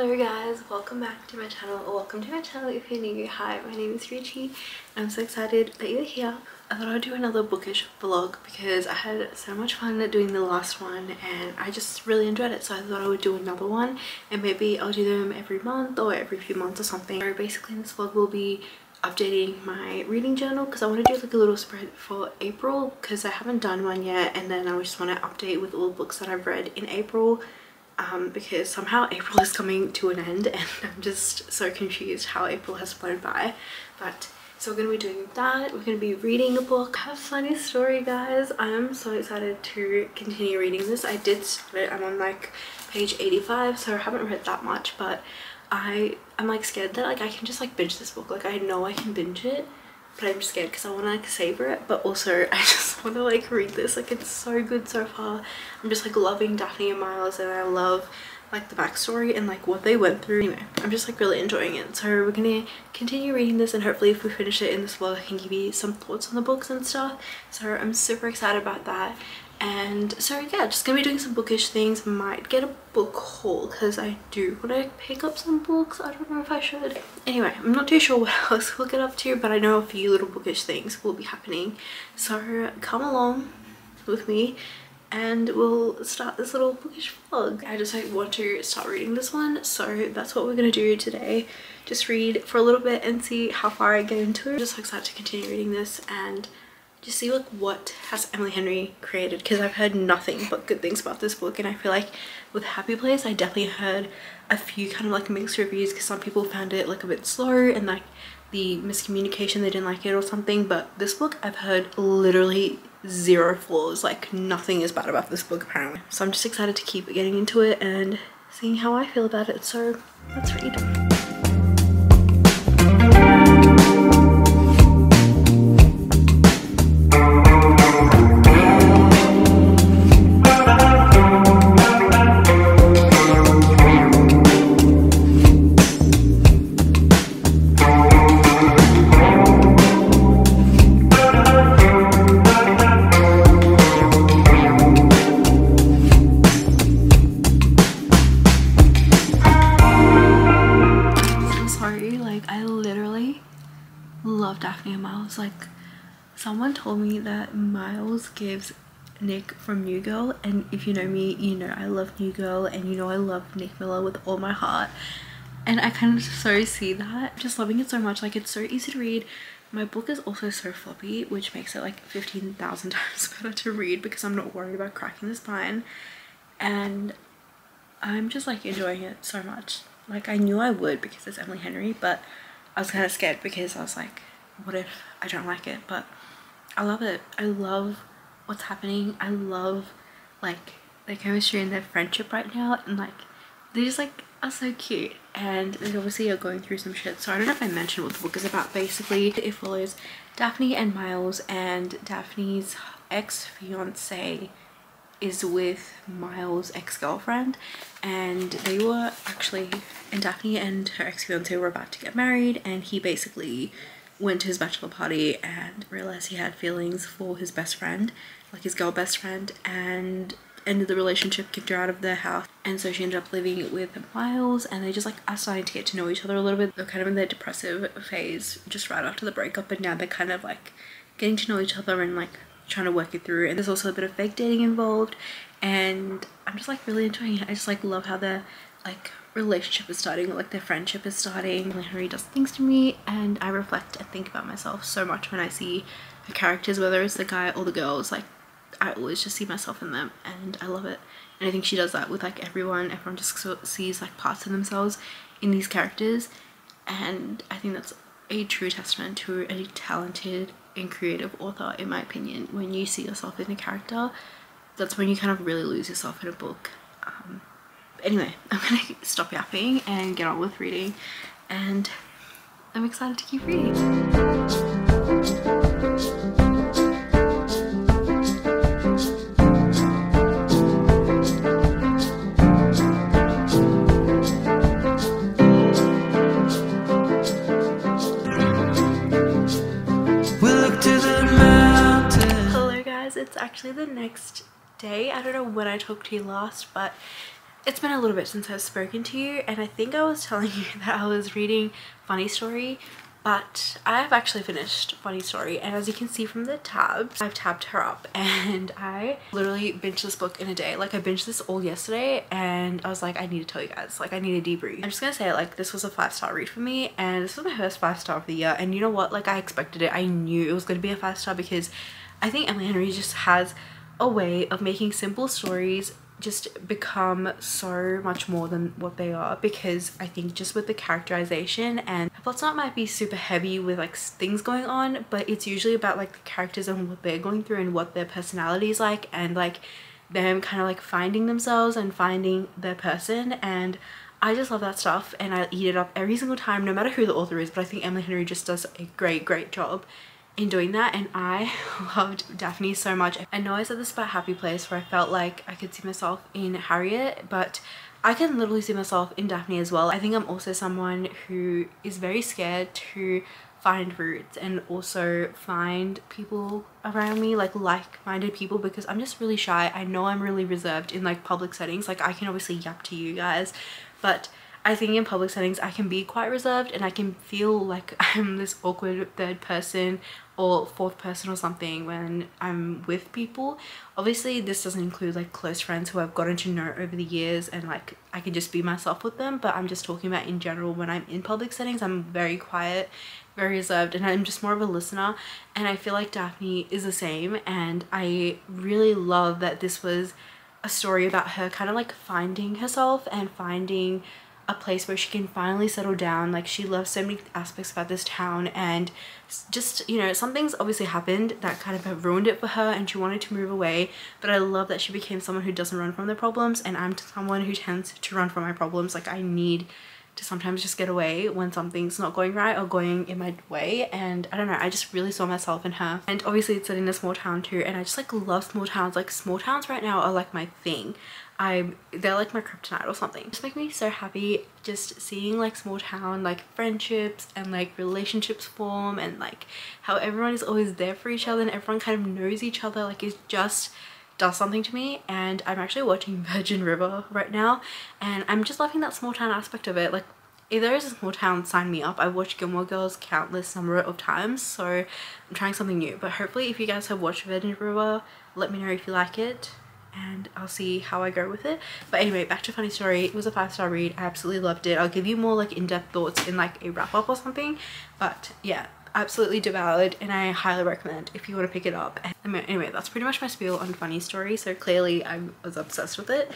Hello guys, welcome back to my channel, or welcome to my channel if you're new. Hi, my name is Richie and I'm so excited that you're here. I thought I'd do another bookish vlog because I had so much fun doing the last one and I just really enjoyed it, so I thought I would do another one and maybe I'll do them every month or every few months or something. So basically in this vlog will be updating my reading journal because I want to do like a little spread for April because I haven't done one yet, and then I just want to update with all the books that I've read in April. Because somehow April is coming to an end and I'm just so confused how April has flown by. But so we're going to be doing that. We're going to be reading a book. I have a funny story, guys. I'm so excited to continue reading this. I did start it. I'm on like page 85, so I haven't read that much, but I'm like scared that like I can just like binge this book. Like I know I can binge it, but I'm scared because I want to like savor it, but also I just want to like read this. Like it's so good so far. I'm just like loving Daphne and Miles, and I love like the backstory and like what they went through. Anyway, I'm just like really enjoying it, so we're gonna continue reading this, and hopefully if we finish it in this vlog I can give you some thoughts on the books and stuff. So I'm super excited about that. And so yeah, just gonna be doing some bookish things. Might get a book haul because I do want to pick up some books. I don't know if I should. Anyway, I'm not too sure what else we'll get up to, but I know a few little bookish things will be happening, so come along with me and we'll start this little bookish vlog. I just like want to start reading this one, so that's what we're gonna do today. Just read for a little bit and see how far I get into it. I'm just excited to continue reading this and just see like what has Emily Henry created, because I've heard nothing but good things about this book, and I feel like with Happy Place I definitely heard a few kind of like mixed reviews because some people found it like a bit slow and like the miscommunication, they didn't like it or something. But this book I've heard literally zero flaws, like nothing is bad about this book apparently. So I'm just excited to keep getting into it and seeing how I feel about it. So let's read. Daphne and Miles. Like someone told me that Miles gives Nick from New Girl, and if you know me, you know I love New Girl, and you know I love Nick Miller with all my heart, and I kind of so see that. Just loving it so much. Like it's so easy to read. My book is also so floppy, which makes it like 15,000 times better to read because I'm not worried about cracking the spine, and I'm just like enjoying it so much. Like I knew I would because it's Emily Henry, but I was kind of scared because I was like, what if I don't like it? But I love it. I love what's happening. I love like their chemistry and their friendship right now, and like they just like are so cute, and they obviously are going through some shit. So I don't know if I mentioned what the book is about. Basically it follows Daphne and Miles, and Daphne's ex-fiance is with Miles' ex-girlfriend, and they were actually, and Daphne and her ex-fiance were about to get married, and he basically went to his bachelor party and realized he had feelings for his best friend, like his girl best friend, and ended the relationship, kicked her out of their house, and so she ended up living with Miles, and they just like are starting to get to know each other a little bit. They're kind of in their depressive phase just right after the breakup, and now they're kind of like getting to know each other and like trying to work it through. And there's also a bit of fake dating involved, and I'm just like really enjoying it. I just like love how their like relationship is starting, like their friendship is starting. Henry does things to me, and I reflect and think about myself so much when I see the characters, whether it's the guy or the girls. Like I always just see myself in them, and I love it. And I think she does that with like everyone just sees like parts of themselves in these characters, and I think that's a true testament to a talented and creative author, in my opinion. When you see yourself in a character, that's when you kind of really lose yourself in a book. Anyway, I'm gonna stop yapping and get on with reading, and I'm excited to keep reading. Hello guys, it's actually the next day. I don't know when I talked to you last, but It's been a little bit since I've spoken to you, and I think I was telling you that I was reading Funny Story, but I have actually finished Funny Story, and as you can see from the tabs, I've tabbed her up and I literally binged this book in a day. Like I binged this all yesterday and I was like, I need to tell you guys, like I need a debrief. I'm just gonna say like this was a 5-star read for me, and this was my first 5-star of the year, and you know what, like I expected it. I knew it was gonna be a 5-star because I think Emily Henry just has a way of making simple stories just become so much more than what they are, because I think just with the characterization, and the plots not might be super heavy with like things going on, but it's usually about like the characters and what they're going through and what their personality is like, and like them kind of like finding themselves and finding their person. And I just love that stuff and I eat it up every single time, no matter who the author is. But I think Emily Henry just does a great job in doing that, and I loved Daphne so much. I know I said this about Happy Place where I felt like I could see myself in Harriet, but I can literally see myself in Daphne as well. I think I'm also someone who is very scared to find roots and also find people around me, like like-minded people, because I'm just really shy. I know I'm really reserved in like public settings. Like I can obviously yap to you guys, but I think in public settings I can be quite reserved and I can feel like I'm this awkward third person or fourth person or something when I'm with people. Obviously this doesn't include like close friends who I've gotten to know over the years and like I can just be myself with them, but I'm just talking about in general. When I'm in public settings I'm very quiet, very reserved, and I'm just more of a listener, and I feel like Daphne is the same. And I really love that this was a story about her kind of like finding herself and finding a place where she can finally settle down. Like she loves so many aspects about this town, and just, you know, some things obviously happened that kind of have ruined it for her and she wanted to move away. But I love that she became someone who doesn't run from their problems, and I'm someone who tends to run from my problems. Like I need to sometimes just get away when something's not going right or going in my way, and I don't know, I just really saw myself in her. And obviously it's set in a small town too, and I just like love small towns. Like small towns right now are like my thing. They're like my kryptonite or something. Just make me so happy just seeing like small town like friendships and like relationships form, and like how everyone is always there for each other and everyone kind of knows each other. Like it just does something to me. And I'm actually watching Virgin River right now and I'm just loving that small town aspect of it. Like if there is a small town, sign me up. I've watched Gilmore Girls countless number of times, so I'm trying something new. But hopefully if you guys have watched Virgin River, let me know if you like it and I'll see how I go with it. But anyway, back to Funny Story. It was a 5-star read. I absolutely loved it. I'll give you more like in-depth thoughts in like a wrap-up or something, but yeah, absolutely devoured, and I highly recommend if you want to pick it up. And anyway, that's pretty much my spiel on Funny Story. So clearly I was obsessed with it.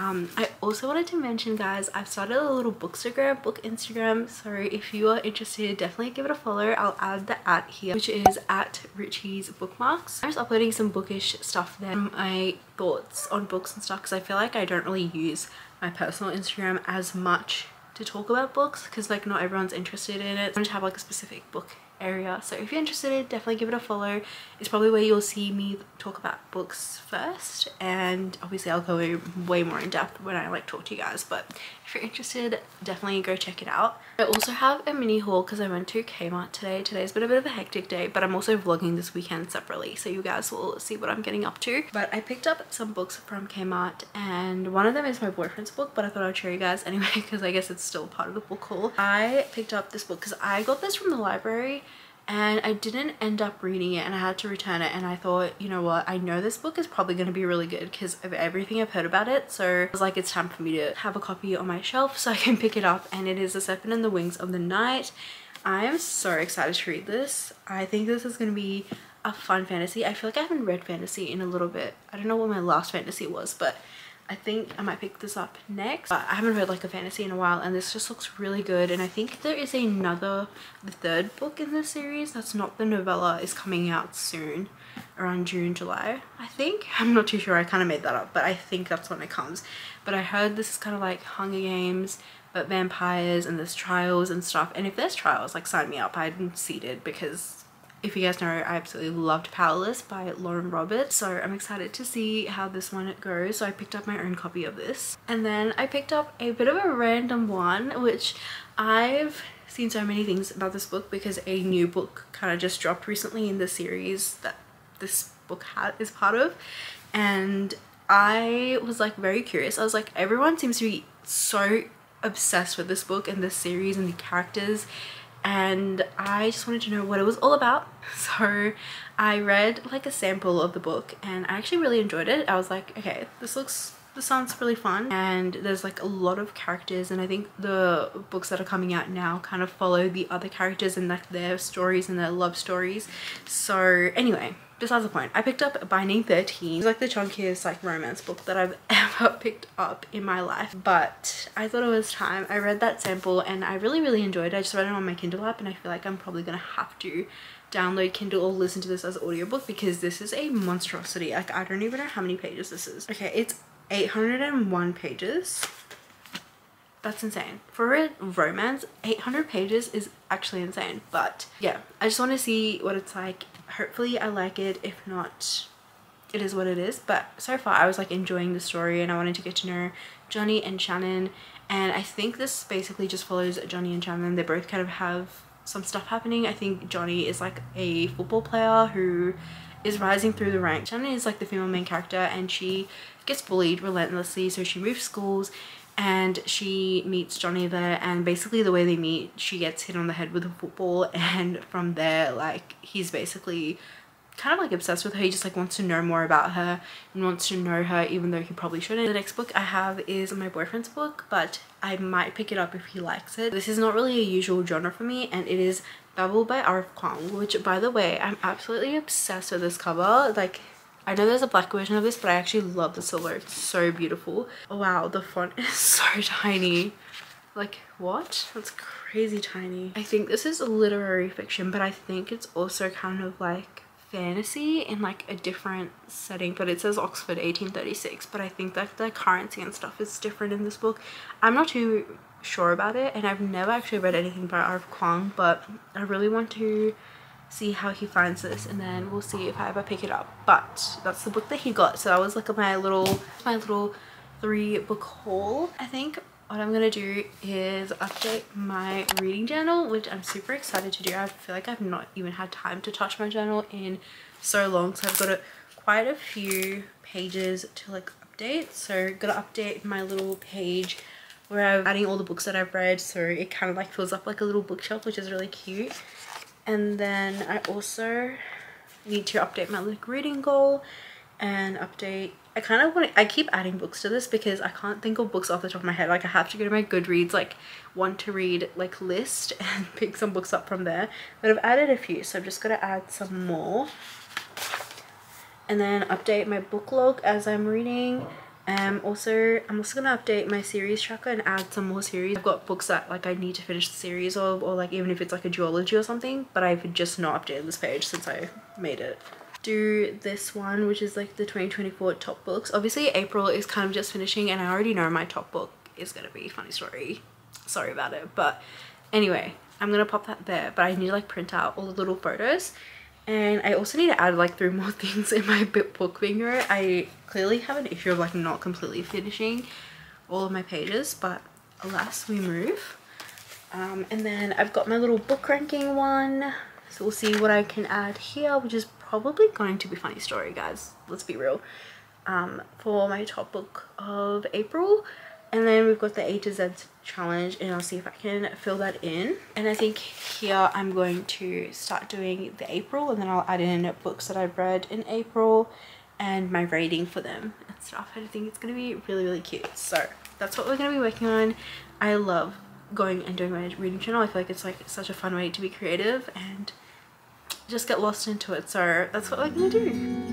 I also wanted to mention, guys, I've started a little book Instagram, so if you are interested, definitely give it a follow. I'll add the @ here, which is at Richie's Bookmarks. I'm just uploading some bookish stuff there, my thoughts on books and stuff, because I feel like I don't really use my personal Instagram as much to talk about books, because like not everyone's interested in it. I want to have like a specific book area, so if you're interested, definitely give it a follow. It's probably where you'll see me talk about books first, and obviously I'll go way more in depth when I like talk to you guys. But if you're interested, definitely go check it out. I also have a mini haul because I went to Kmart today. Today's been a bit of a hectic day, but I'm also vlogging this weekend separately, so you guys will see what I'm getting up to. But I picked up some books from Kmart, and one of them is my boyfriend's book, but I thought I'd show you guys anyway because I guess it's still part of the book haul. I picked up this book because I got this from the library and I didn't end up reading it and I had to return it, and I thought, you know what, I know this book is probably going to be really good because of everything I've heard about it, so I was like, it's time for me to have a copy on my shelf so I can pick it up. And it is The Serpent and the Wings of the Night. I am so excited to read this. I think this is going to be a fun fantasy. I feel like I haven't read fantasy in a little bit. I don't know what my last fantasy was, but I think I might pick this up next. But I haven't read like a fantasy in a while, and this just looks really good. And I think there is the third book in this series that's not the novella is coming out soon, around June, July, I think. I'm not too sure, I kind of made that up, but I think that's when it comes. But I heard this is kind of like Hunger Games but vampires, and there's trials and stuff. And if there's trials, like sign me up. I'm seated, because if you guys know, I absolutely loved Powerless by Lauren Roberts, so I'm excited to see how this one goes. So I picked up my own copy of this. And then I picked up a bit of a random one, which I've seen so many things about this book because a new book kind of just dropped recently in the series that this book is part of, and I was like very curious. I was like, everyone seems to be so obsessed with this book and this series and the characters, and I just wanted to know what it was all about. So I read like a sample of the book and I actually really enjoyed it. I was like, okay, this sounds really fun, and there's like a lot of characters, and I think the books that are coming out now kind of follow the other characters and like their stories and their love stories. So anyway, besides the point, I picked up Binding 13. It's like the chunkiest like romance book that I've ever picked up in my life, but I thought it was time. I read that sample and I really enjoyed it. I just read it on my Kindle app, and I feel like I'm probably gonna have to download Kindle or listen to this as an audiobook because this is a monstrosity. Like, I don't even know how many pages this is. Okay, it's 801 pages. That's insane. For a romance, 800 pages is actually insane. But yeah, I just want to see what it's like. Hopefully I like it. If not, it is what it is. But so far I was like enjoying the story, and I wanted to get to know Johnny and Shannon. And I think this basically just follows Johnny and Shannon. They both kind of have some stuff happening. I think Johnny is like a football player who is rising through the ranks. Shannon is like the female main character, and she gets bullied relentlessly, so she moves schools and she meets Johnny there, and basically the way they meet, she gets hit on the head with a football, and from there like he's basically kind of like obsessed with her. He just like wants to know more about her and wants to know her even though he probably shouldn't. The next book I have is my boyfriend's book, but I might pick it up if he likes it. This is not really a usual genre for me, and it is Babel by R.F. Kuang, which by the way, I'm absolutely obsessed with this cover. Like, I know there's a black version of this, but I actually love the silver. It's so beautiful. Wow, the font is so tiny. Like, what? That's crazy tiny. I think this is a literary fiction, but I think it's also kind of like fantasy in like a different setting, but it says Oxford 1836, but I think that the currency and stuff is different in this book. I'm not too sure about it, and I've never actually read anything by R.F. Kuang, but I really want to see how he finds this, and then we'll see if I ever pick it up. But that's the book that he got, so that was like my little 3-book haul. I think what I'm gonna do is update my reading journal, which I'm super excited to do. I feel like I've not even had time to touch my journal in so long, so I've got quite a few pages to like update. So gotta update my little page where I'm adding all the books that I've read, so it kind of like fills up like a little bookshelf, which is really cute. And then I also need to update my like reading goal and update, I keep adding books to this because I can't think of books off the top of my head. Like, I have to go to my Goodreads like want to read like list and pick some books up from there, but I've added a few, so I've just got to add some more. And then update my book log as I'm reading. I'm also gonna update my series tracker and add some more series. I've got books that like I need to finish the series of, or like even if it's like a duology or something, but I've just not updated this page since I made it. Do this one, which is like the 2024 top books. Obviously April is kind of just finishing, and I already know my top book is gonna be Funny Story. Sorry about it, but anyway, I'm gonna pop that there, but I need to like print out all the little photos. And I also need to add like 3 more things in my book finger. I clearly have an issue of like not completely finishing all of my pages, but alas, we move. And then I've got my little book ranking one, so we'll see what I can add here, which is probably going to be Funny Story, guys. Let's be real. For my top book of April. And then we've got the A to Z challenge, and I'll see if I can fill that in. And I think here I'm going to start doing the April, and then I'll add in books that I've read in April and my rating for them and stuff. I think it's going to be really cute. So that's what we're going to be working on. I love going and doing my reading journal. I feel like it's like such a fun way to be creative and just get lost into it. So that's what we're going to do.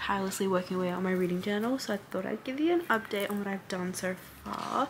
tirelessly working away on my reading journal, so I thought I'd give you an update on what I've done so far.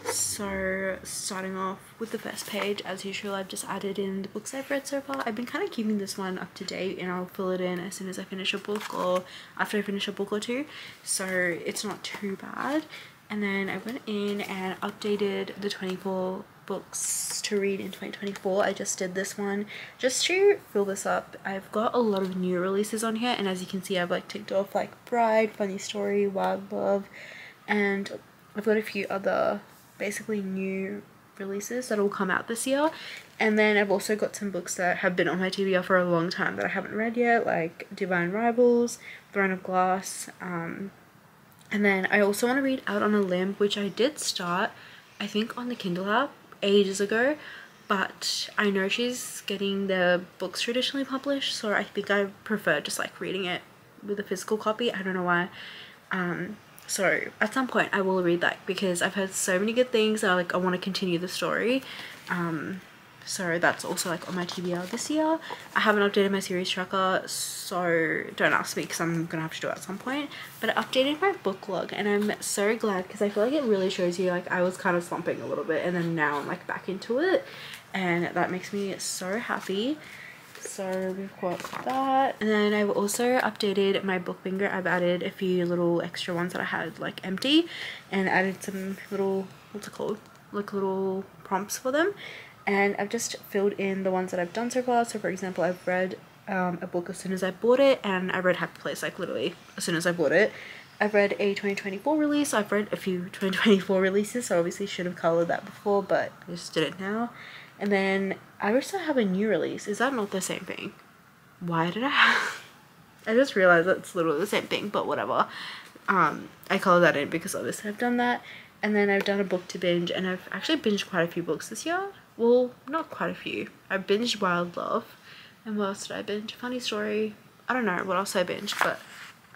So starting off with the first page, as usual, I've just added in the books I've read so far. I've been kind of keeping this one up to date, and I'll fill it in as soon as I finish a book or after I finish a book or two, so it's not too bad. And then I went in and updated the 24 books to read in 2024. I just did this one just to fill this up. I've got a lot of new releases on here, and as you can see, I've like ticked off like Bride, Funny Story, Wild Love, and I've got a few other basically new releases that will come out this year. And then I've also got some books that have been on my TBR for a long time that I haven't read yet, like Divine Rivals, Throne of Glass, and then I also want to read Out on a Limb, which I did start, I think, on the Kindle app ages ago, but I know she's getting the books traditionally published, so I think I prefer just like reading it with a physical copy. I don't know why. So at some point I will read that because I've heard so many good things. I want to continue the story. So that's also like on my TBR this year. I haven't updated my series tracker, so don't ask me because I'm gonna have to do it at some point. But I updated my book log, and I'm so glad because I feel like it really shows you like I was kind of slumping a little bit, and then now I'm like back into it, and that makes me so happy. So we've got that, and then I've also updated my book binger. I've added a few little extra ones that I had like empty, and added some little, what's it called, like little prompts for them. And I've just filled in the ones that I've done so far. So for example, I've read a book as soon as I bought it, and I read Happy Place like literally as soon as I bought it. I've read a 2024 release. I've read a few 2024 releases, so obviously should have coloured that before, but I just did it now. And then I also have a new release. Is that not the same thing? Why did I just realized that's literally the same thing, but whatever. I coloured that in because obviously I've done that. And then I've done a book to binge, and I've actually binged quite a few books this year. Well, not quite a few. I binged Wild Love. And what else did I binge? Funny Story. I don't know what else I binged, but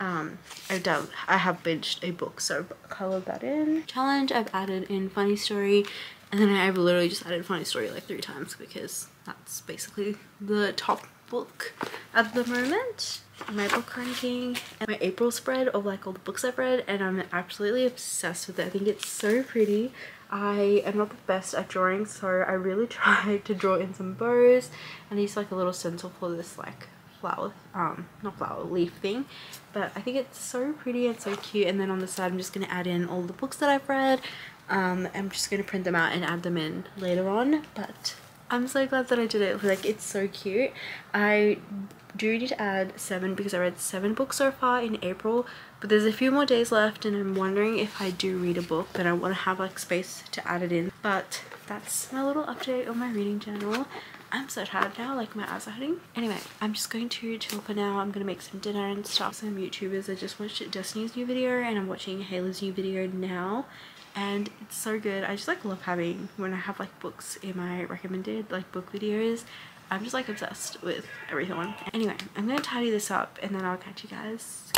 I have binged a book, so I coloured that in. Challenge, I've added in Funny Story, and then I've literally just added Funny Story like 3 times because that's basically the top book at the moment. My book ranking and my April spread of like all the books I've read, and I'm absolutely obsessed with it. I think it's so pretty. I am not the best at drawing, so I really tried to draw in some bows, and I used like a little stencil for this like flower, not flower, leaf thing, but I think it's so pretty and so cute. And then on the side I'm just going to add in all the books that I've read. I'm just going to print them out and add them in later on, but I'm so glad that I did it. Like, it's so cute. I do need to add 7 because I read 7 books so far in April, but there's a few more days left, and I'm wondering if I do read a book, but I want to have like space to add it in. But that's my little update on my reading journal. I'm so tired now, like my eyes are hurting. Anyway, I'm just going to chill for now. I'm gonna make some dinner and start some YouTubers. I just watched Destiny's new video, and I'm watching Haley's new video now, and it's so good. I just like love having, when I have like books in my recommended like book videos, I'm just like obsessed with everything. Anyway, I'm gonna tidy this up and then I'll catch you guys.